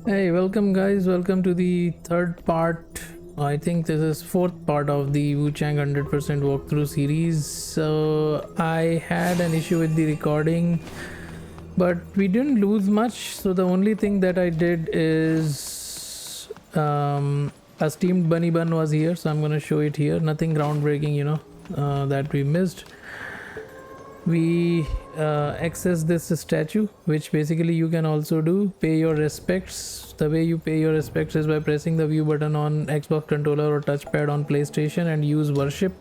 Hey, welcome guys, welcome to the third part. I think this is fourth part of the Wuchang 100% walkthrough series. So I had an issue with the recording, but we didn't lose much. So the only thing that I did is a steamed bunny bun was here, so I'm gonna show it here. Nothing groundbreaking, that we missed. We access this statue, which basically you can also do. Pay your respects. The way you pay your respects is by pressing the view button on Xbox controller or touchpad on PlayStation and use worship,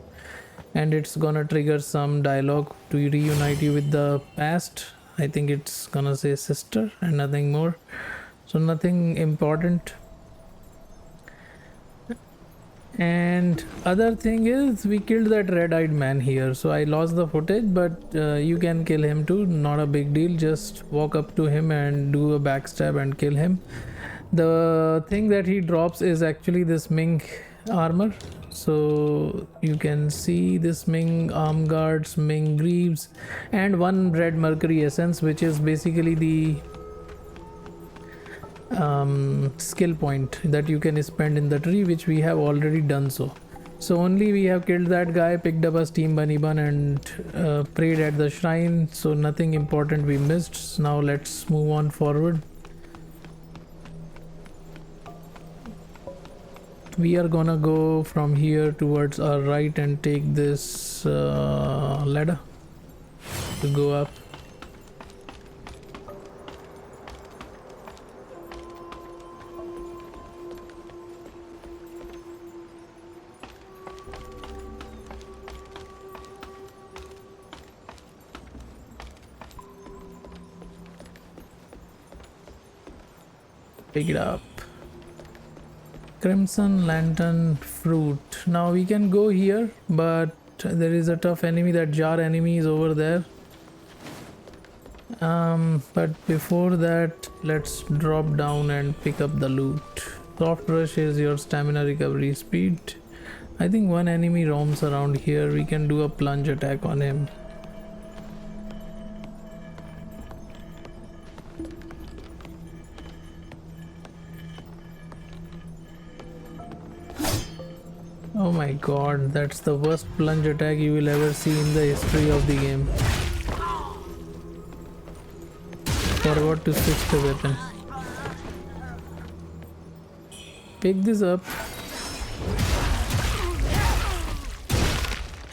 and it's gonna trigger some dialogue to reunite you with the past. I think it's gonna say sister and nothing more, so nothing important. And other thing is, we killed that red-eyed man here, so I lost the footage, but you can kill him too, not a big deal. Just walk up to him and do a backstab and kill him. The thing that he drops is actually this Ming armor, so you can see this Ming arm guards, Ming greaves, and one red mercury essence, which is basically the skill point that you can spend in the tree, which we have already done. So only we have killed that guy, picked up a steam bunny bun, and prayed at the shrine, so nothing important we missed. Now let's move on forward. We are gonna go from here towards our right and take this ladder to go up. Pick it up. Crimson lantern fruit. Now we can go here, but there is a tough enemy. That jar enemy is over there. But before that, let's drop down and pick up the loot. Soft rush is your stamina recovery speed. I think one enemy roams around here. We can do a plunge attack on him. Oh my god, that's the worst plunge attack you will ever see in the history of the game. Forgot to switch the weapon. Pick this up.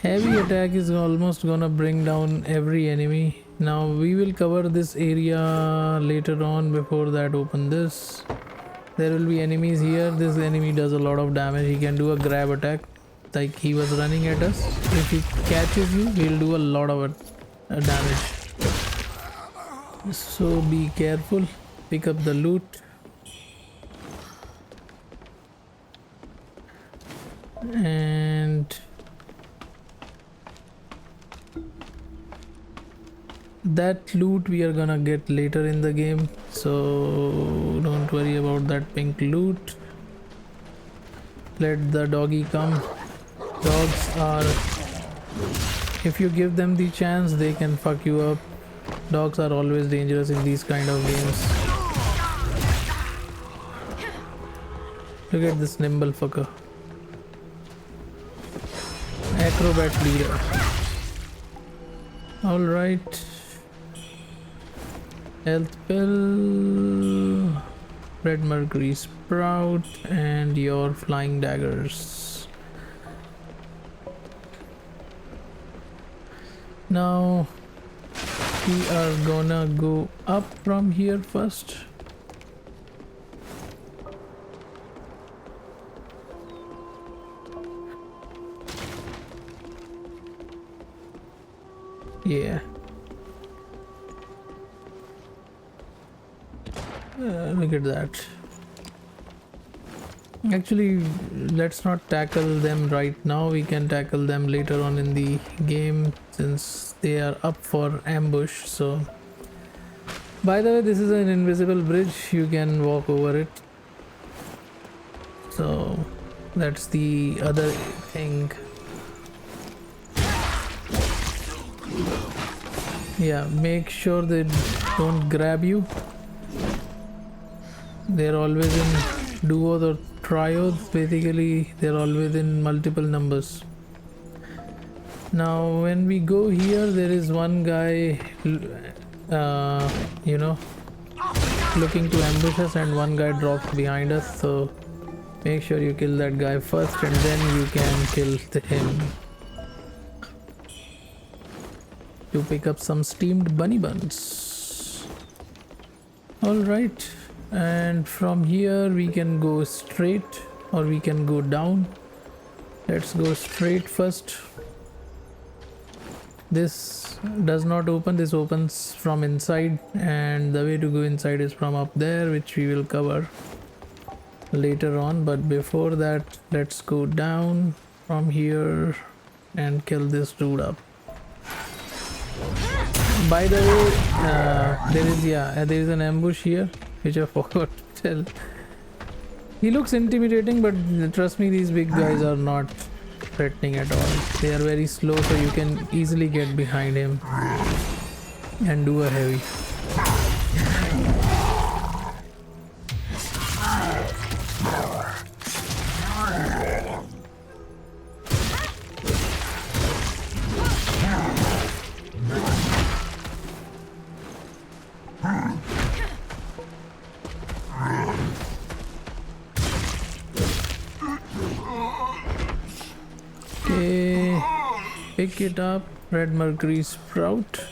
Heavy attack is almost gonna bring down every enemy. Now we will cover this area later on. Before that, open this. There will be enemies here. This enemy does a lot of damage. He can do a grab attack like he was running at us. If he catches you, he'll do a lot of damage, so be careful. Pick up the loot, and that loot we are gonna get later in the game, so don't worry about that pink loot. Let the doggy come. Dogs are, if you give them the chance, they can fuck you up. Dogs are always dangerous in these kind of games. Look at this nimble fucker. Acrobat leader. Alright. Health pill, red mercury sprout, and your flying daggers. Now we are gonna go up from here first. Yeah. Look at that. Actually, let's not tackle them right now. We can tackle them later on in the game, since they are up for ambush. So, by the way, this is an invisible bridge. You can walk over it. So that's the other thing. Yeah, make sure they don't grab you. they're always in duos or trios. Basically they're always in multiple numbers. Now when we go here, there is one guy you know, looking to ambush us, and one guy drops behind us, so make sure you kill that guy first and then you can kill him to pick up some steamed bunny buns. Alright, and from here we can go straight or we can go down. Let's go straight first. This does not open, this opens from inside, and the way to go inside is from up there, which we will cover later on. But before that, let's go down from here and kill this dude up. By the way, there is an ambush here which I forgot to tell. He looks intimidating, but trust me, these big guys are not threatening at all. They are very slow, so you can easily get behind him and do a heavy. Pick it up, red mercury sprout,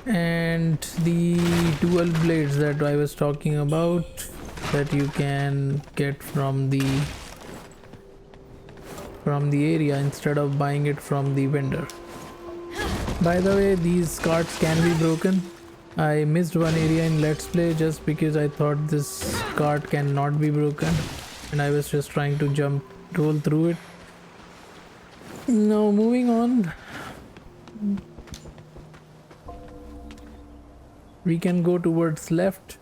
and the dual blades that I was talking about that you can get from the area instead of buying it from the vendor. By the way, these carts can be broken. I missed one area in Let's Play just because I thought this cart cannot be broken, and I was just trying to roll through it. Now moving on, we can go towards left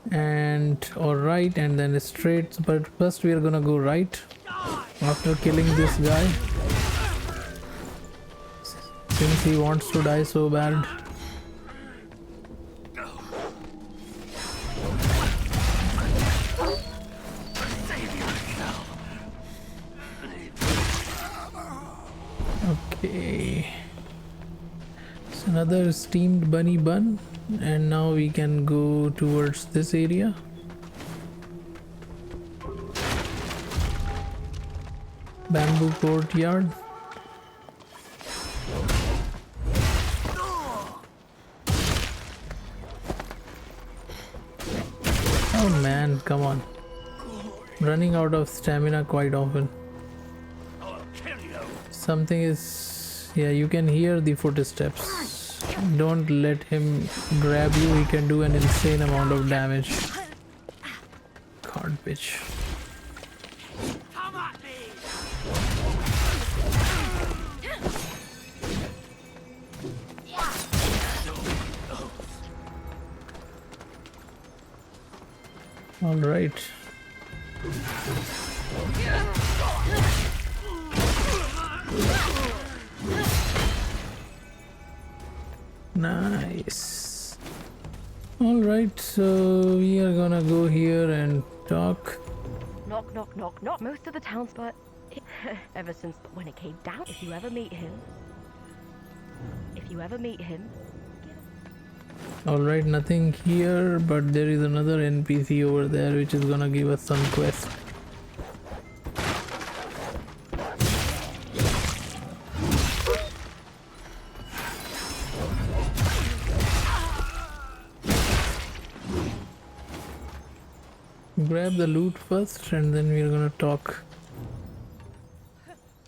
and or right and then straight, but first we are gonna go right after killing this guy since he wants to die so bad. Okay, it's another steamed bunny bun, and now we can go towards this area. Bamboo courtyard. Oh man, come on. Running out of stamina quite often. Something is, yeah, you can hear the footsteps. Don't let him grab you, he can do an insane amount of damage. God, bitch. All right. Nice. All right, so we are gonna go here and talk. Knock, knock, knock, knock. Most of the townsfolk, ever since when it came down, if you ever meet him, All right, nothing here, but there is another NPC over there which is gonna give us some quest. Grab the loot first and then we're gonna talk.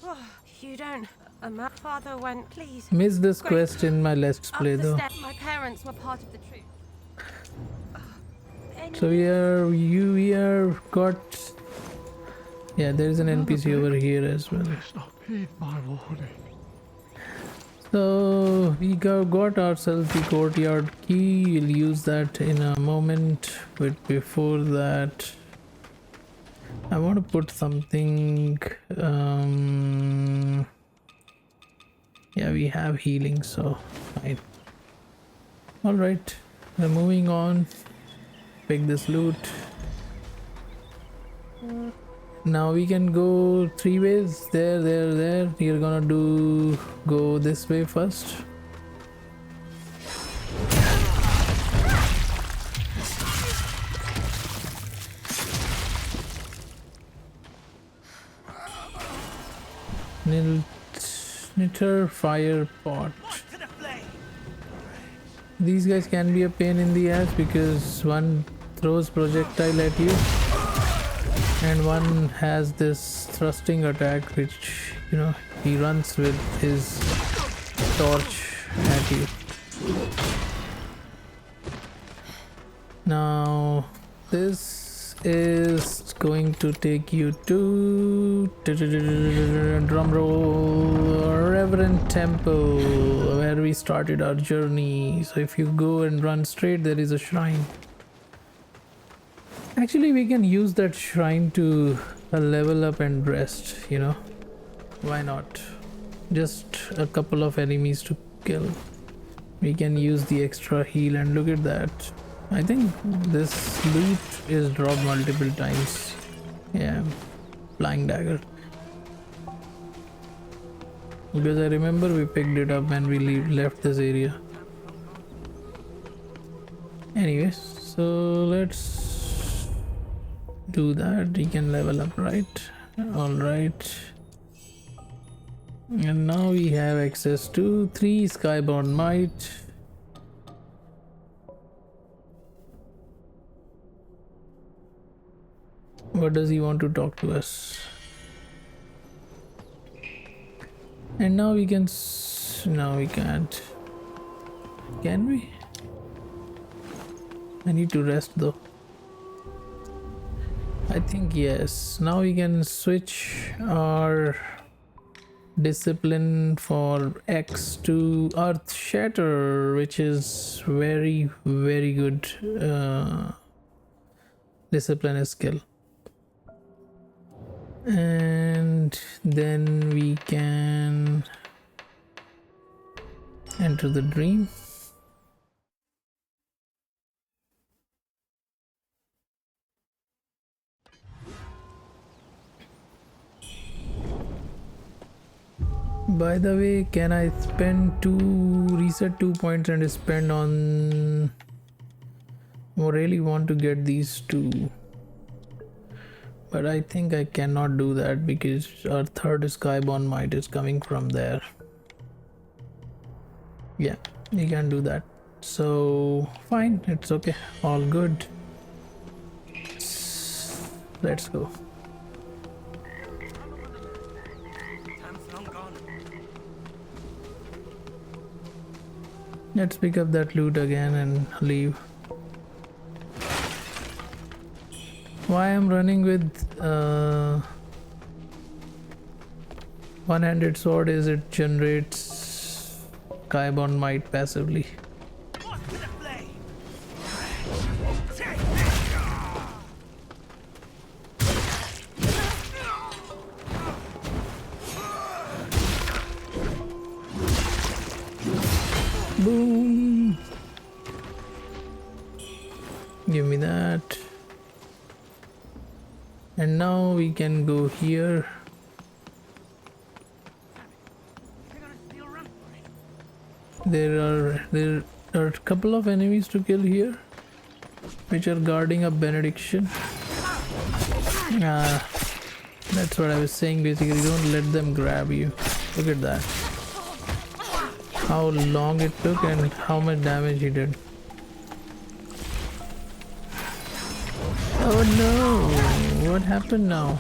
Oh, you don't. My father went, please. Missed this quest in my Let's Play though. My parents were part of the troop. So we are got, yeah, there is an NPC over here as well. So we got ourselves the courtyard key. We'll use that in a moment, but before that I want to put something, yeah, we have healing, so fine. All right, we're moving on. pick this loot. Now we can go 3 ways. There. You're gonna go this way first. Knitter fire pot. These guys can be a pain in the ass because one throws projectile at you and one has this thrusting attack which, you know, he runs with his torch at you. Now this is going to take you to drumroll, Reverend Temple, where we started our journey. So if you go and run straight, there is a shrine. Actually, we can use that shrine to level up and rest, you know. Why not? Just a couple of enemies to kill. We can use the extra heal, and look at that. I think this loot is dropped multiple times. Yeah, flying dagger. Because I remember we picked it up when we left this area. Anyways, so let's do that. We can level up, right? Alright. And now we have access to 3 Skybound Might. What does he want to talk to us? And now we can now we can't. Can we? I need to rest though. I think yes. Now we can switch our discipline for X to Earth Shatter, which is very good discipline skill. And then we can enter the dream. By the way, can I reset 2 points and spend on... I really want to get these 2. But I think I cannot do that because our third Skybound Might is coming from there. Yeah, you can do that. So, fine, it's okay. All good. Let's go. Let's pick up that loot again and leave. Why I'm running with one-handed sword is it generates Skybound Might passively. Boom! Give me that. And now we can go here. There are a couple of enemies to kill here, which are guarding a benediction. That's what I was saying. Basically, don't let them grab you. Look at that. How long it took and how much damage he did. Oh no! What happened now?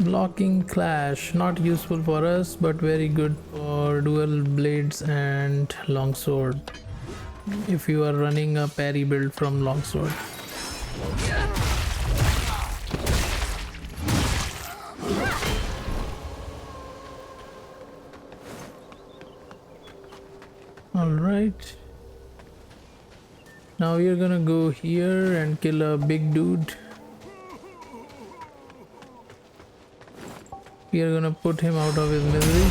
Blocking clash, not useful for us but very good for dual blades and longsword if you are running a parry build from longsword. All right, Now we are gonna go here and kill a big dude. We are gonna put him out of his misery.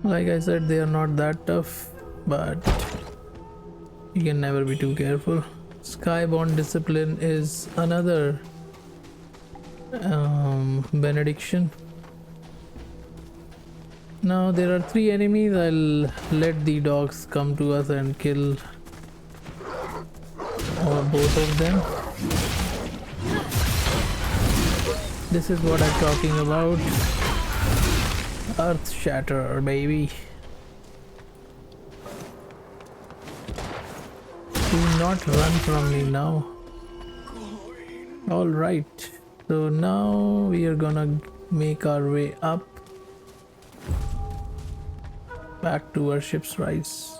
Like I said, they are not that tough, but you can never be too careful. Skyborn discipline is another benediction. Now there are 3 enemies. I'll let the dogs come to us and kill both of them. This is what I'm talking about. Earth shatter, baby. Do not run from me now. Alright, so now we are gonna make our way up back to our ship's rise.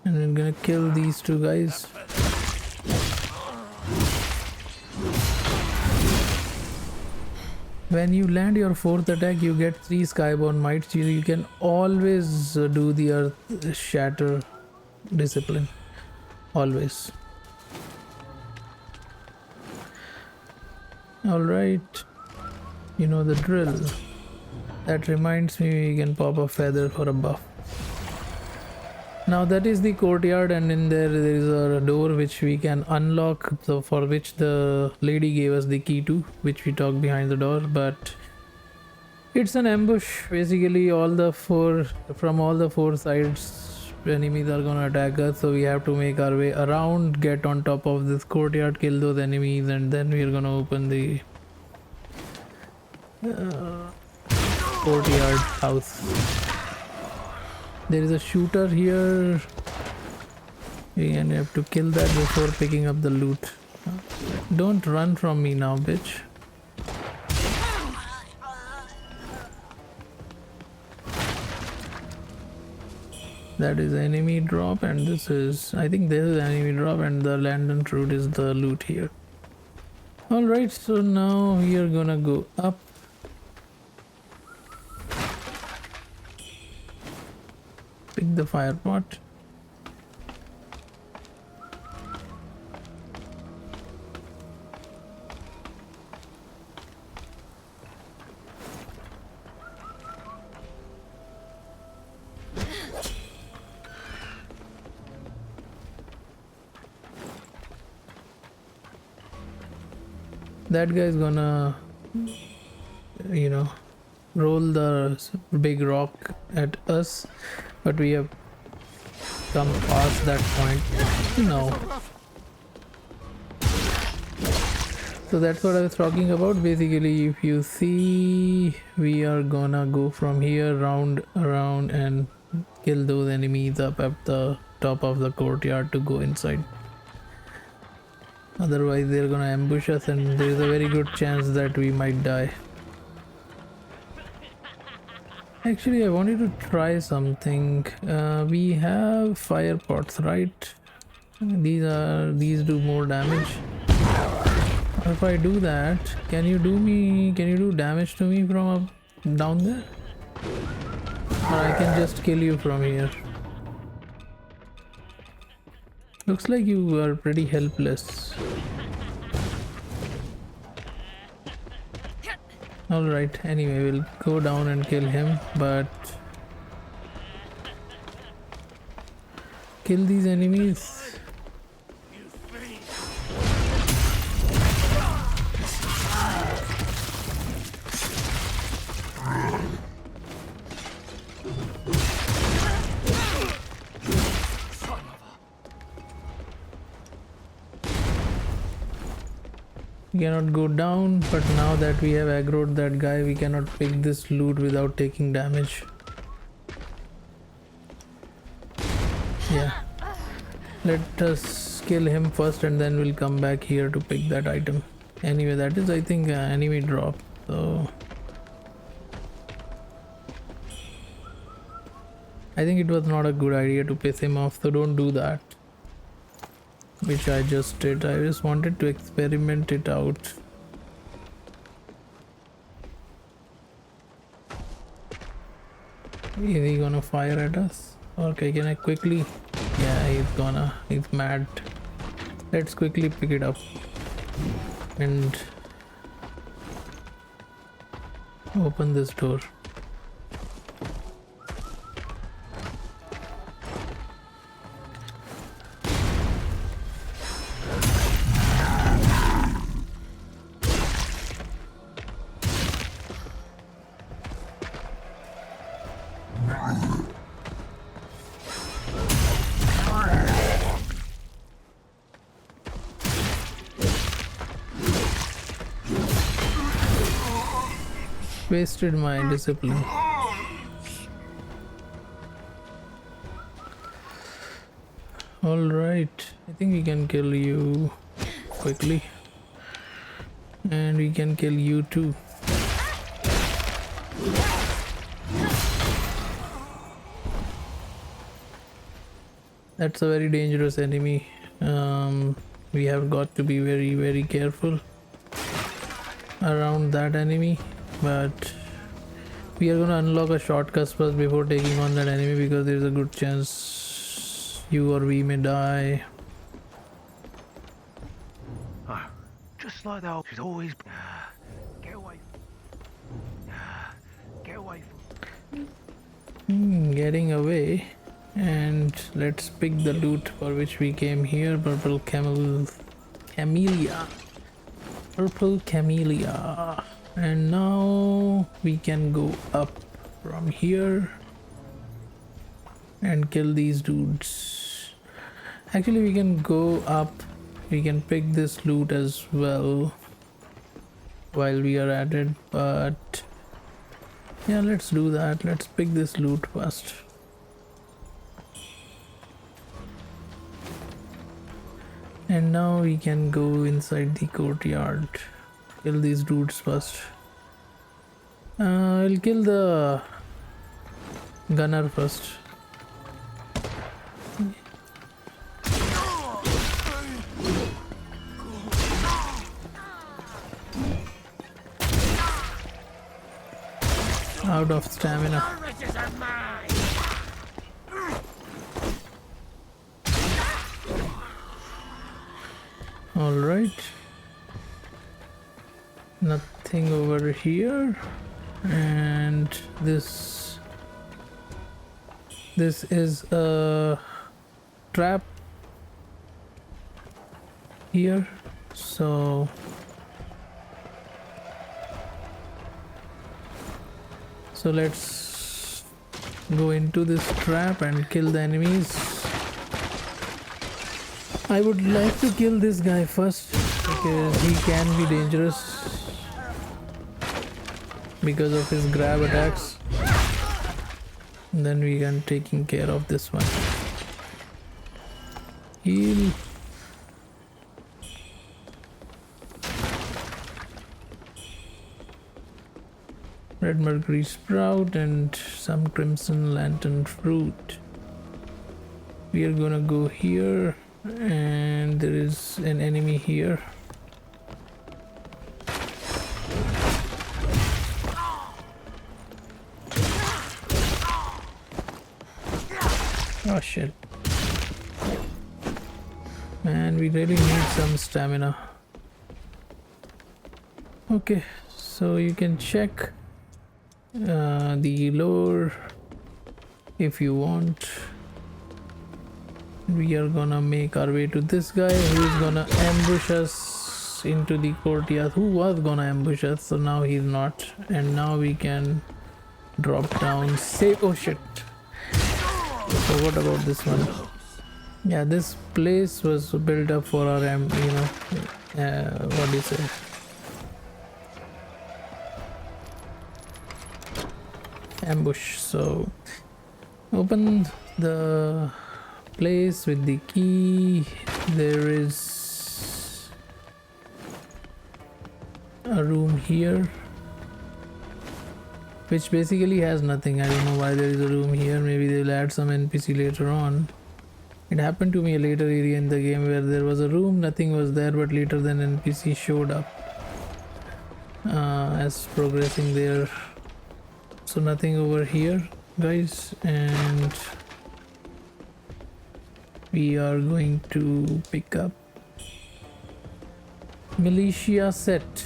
And we're gonna kill these 2 guys. When you land your 4th attack, you get 3 Skyborn Mites. You can always do the Earth Shatter discipline. Always. Alright. You know the drill. That reminds me, we can pop a feather for a buff. Now that is the courtyard, and in there is a door which we can unlock, so for which the lady gave us the key to, which we talked behind the door. But it's an ambush. Basically from all the 4 sides enemies are gonna attack us, so we have to make our way around, get on top of this courtyard, kill those enemies, and then we are gonna open the courtyard house. There is a shooter here. We have to kill that before picking up the loot. Don't run from me now, bitch. That is enemy drop, and this is, I think this is enemy drop, and the lantern fruit is the loot here. Alright, so now we are gonna go up. Pick the fire pot. That guy is gonna, roll the big rock at us, but we have come past that point now. So that's what I was talking about. Basically, if you see, we are gonna go from here round around and kill those enemies up at the top of the courtyard to go inside. Otherwise they're gonna ambush us, and there is a very good chance that we might die. Actually, I wanted to try something. We have fire pots, right? These do more damage. If I do that, can you do damage to me from up down there? Or I can just kill you from here. Looks like you are pretty helpless. Alright, anyway, we'll go down and kill him, but kill these enemies. We cannot go down, but now that we have aggroed that guy, we cannot pick this loot without taking damage. Yeah, let us let's kill him first and then we'll come back here to pick that item. Anyway, that is, I think, enemy drop. So I think it was not a good idea to piss him off, so don't do that, which I just did. I just wanted to experiment it out. Is he gonna fire at us? Okay, can I quickly? Yeah, he's mad. Let's quickly pick it up and open this door. Wasted my discipline. Alright, I think we can kill you quickly. And we can kill you too. That's a very dangerous enemy. We have got to be very, very careful around that enemy. But we are gonna unlock a shortcut first before taking on that enemy, because there's a good chance you or we may die. Just like that, she's always get away. Get away. Getting away, and let's pick the loot for which we came here. Purple camellia. Purple camellia. And now we can go up from here and kill these dudes. Actually, we can go up, we can pick this loot as well while we are at it, but yeah, let's do that. Let's pick this loot first. And now we can go inside the courtyard. Kill these dudes first. I'll kill the gunner first. Out of stamina. All right. Nothing over here, and this is a trap here, so let's go into this trap and kill the enemies. I would like to kill this guy first because he can be dangerous because of his grab attacks. And then we can taking care of this one. Heal. Red mercury sprout and some crimson lantern fruit. We are gonna go here, and there is an enemy here. Oh shit. Man, we really need some stamina. Okay, so you can check the lore if you want. We are gonna make our way to this guy who is gonna ambush us into the courtyard. Who was gonna ambush us, so now he's not. And now we can drop down, save. Oh shit. So what about this one? Yeah, this place was built up for our what do you say, ambush. So open the place with the key, There is a room here which basically has nothing. I don't know why there is a room here. Maybe they'll add some NPC later on. It happened to me a later area in the game where there was a room, nothing was there, but later then NPC showed up as progressing there. So nothing over here, guys, and we are going to pick up militia set.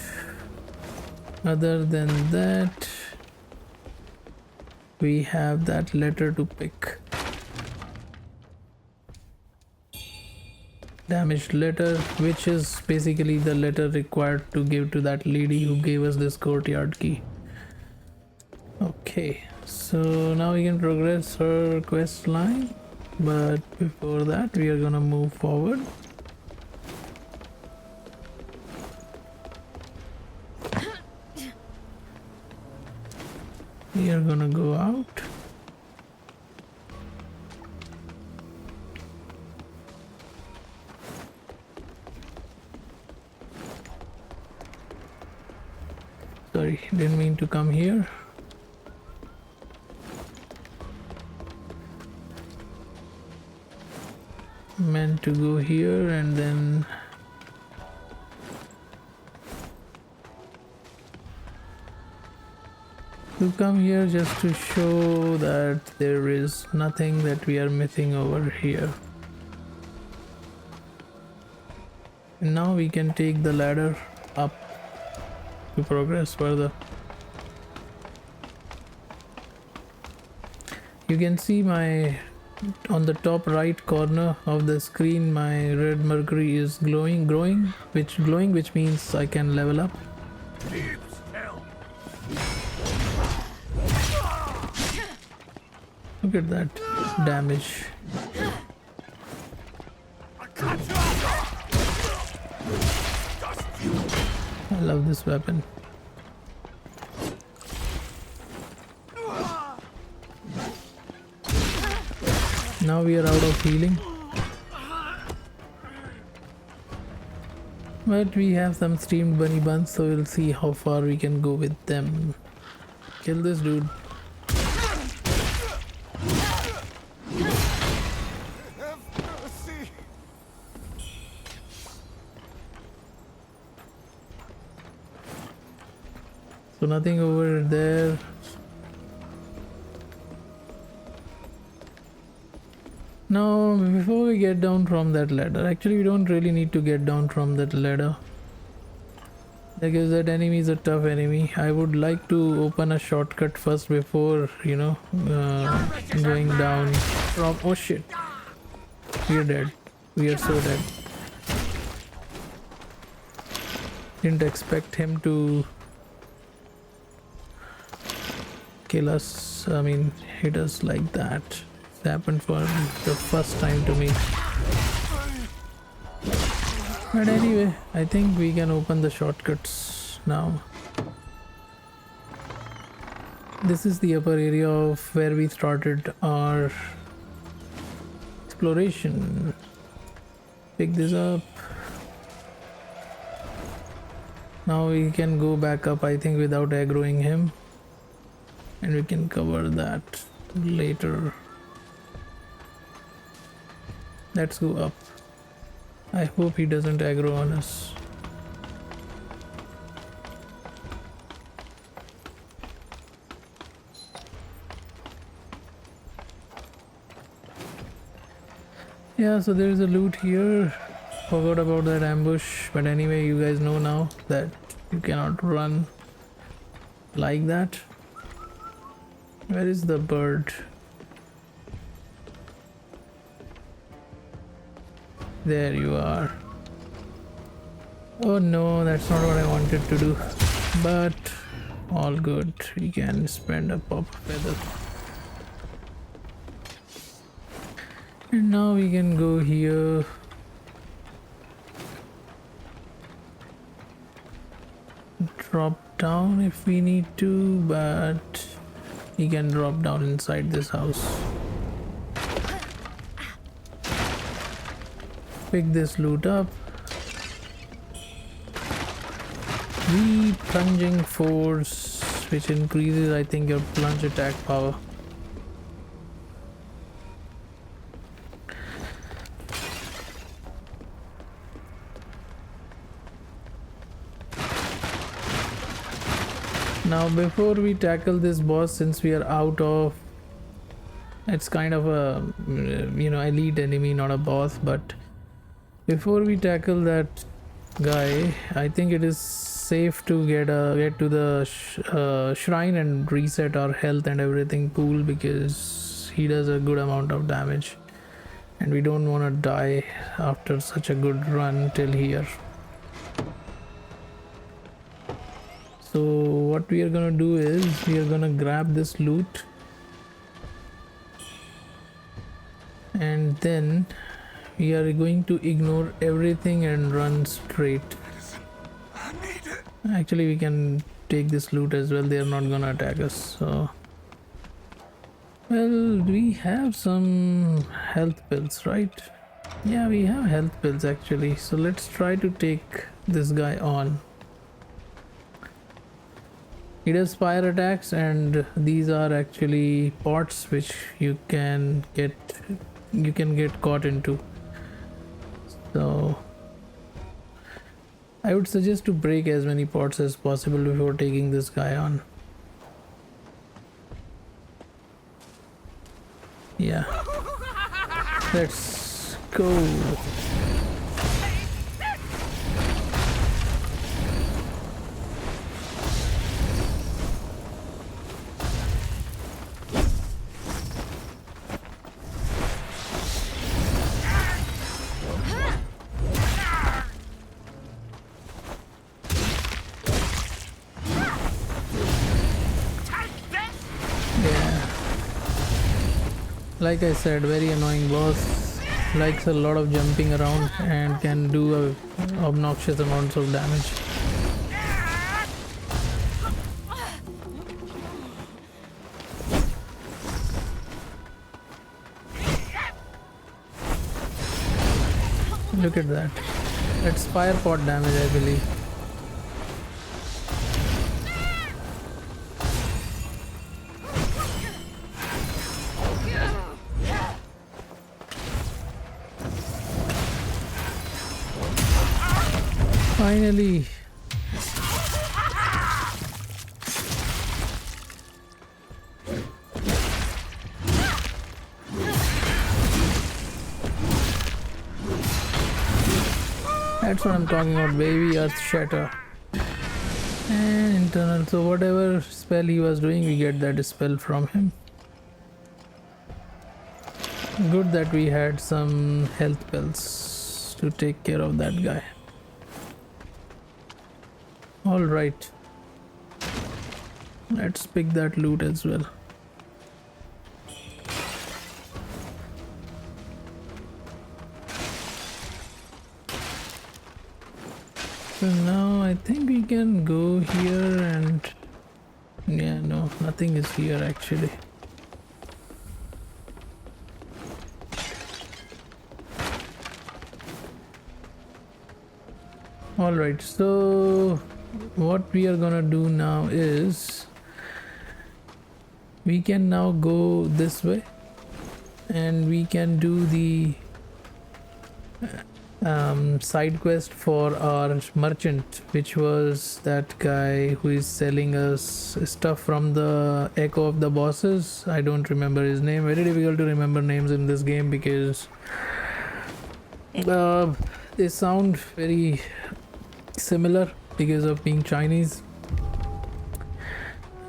Other than that, we have that letter to pick. Damaged letter, which is basically the letter required to give to that lady who gave us this courtyard key. Okay, so now we can progress her quest line, but before that we are gonna move forward. We are gonna go out. Sorry, didn't mean to come here. Meant to go here and then to come here just to show that there is nothing that we are missing over here. And now we can take the ladder up to progress further. You can see my on the top right corner of the screen, my red mercury is growing, which means I can level up. Look at that damage. I love this weapon. Now we are out of healing, but we have some steamed bunny buns, so we'll see how far we can go with them. Kill this dude. So nothing over there. Now, before we get down from that ladder, actually we don't really need to get down from that ladder because that enemy is a tough enemy. I would like to open a shortcut first before, you know, going down from... Oh shit, we are dead. We are so dead. Didn't expect him to kill us, I mean hit us like that. It happened for the first time to me. But anyway, I think we can open the shortcuts now. This is the upper area of where we started our exploration. Pick this up. Now we can go back up, I think, without aggroing him. And we can cover that later. Let's go up. I hope he doesn't aggro on us. Yeah, so there's a loot here. Forgot about that ambush, but anyway, you guys know now that you cannot run like that. Where is the bird? There you are. Oh no, that's not what I wanted to do, but all good. We can spend a pop feather. And now we can go here. Drop down if we need to, but we can drop down inside this house. pick this loot up. The plunging force, which increases, I think, your plunge attack power. Now before we tackle this boss, since we are out of, it's kind of a elite enemy, not a boss, but before we tackle that guy, I think it is safe to get to the shrine and reset our health and everything pool, because he does a good amount of damage and we don't want to die after such a good run till here. So what we are gonna do is we are gonna grab this loot and then we are going to ignore everything and run straight. Actually, we can take this loot as well. They are not gonna attack us. So, well, we have some health pills, right? Yeah, we have health pills actually. So let's try to take this guy on. He does fire attacks, and these are actually pots which you can get caught into. So I would suggest to break as many pots as possible before taking this guy on. Yeah, let's go. Like I said, very annoying boss, likes a lot of jumping around and can do obnoxious amounts of damage. Look at that. That's fire pot damage, I believe. Finally. That's what I'm talking about, baby. Earth shatter and internal. So whatever spell he was doing, we get that spell from him. Good that we had some health pills to take care of that guy. All right, let's pick that loot as well. So now I think we can go here and yeah, no, nothing is here actually. All right, so what we are gonna do now is we can now go this way and we can do the side quest for our merchant, which was that guy who is selling us stuff from the echo of the bosses. I don't remember his name. Very difficult to remember names in this game because they sound very similar because of being Chinese.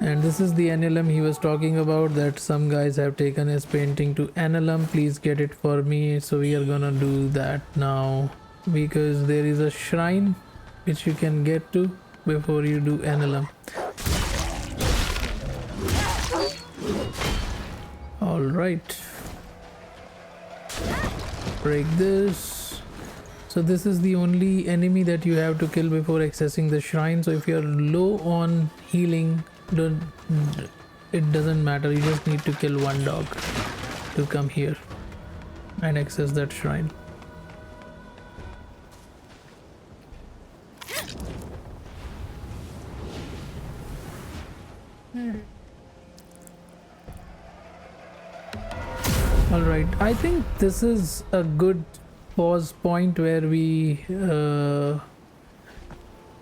And this is the NLM he was talking about, that some guys have taken his painting to NLM. Please get it for me. So we are gonna do that now because there is a shrine which you can get to before you do NLM. All right, break this. So this is the only enemy that you have to kill before accessing the shrine. So if you're low on healing, it doesn't matter, you just need to kill one dog to come here and access that shrine. All right, I think this is a good pause point where we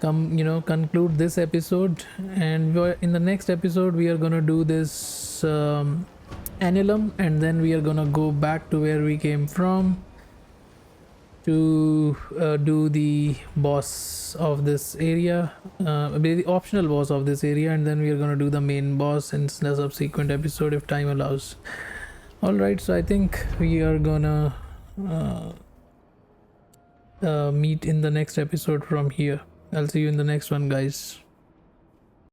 conclude this episode, and in the next episode we are gonna do this annulum, and then we are gonna go back to where we came from to do the boss of this area, the optional boss of this area, and then we are gonna do the main boss in the subsequent episode if time allows. All right, so I think we are gonna meet in the next episode from here. I'll see you in the next one, guys.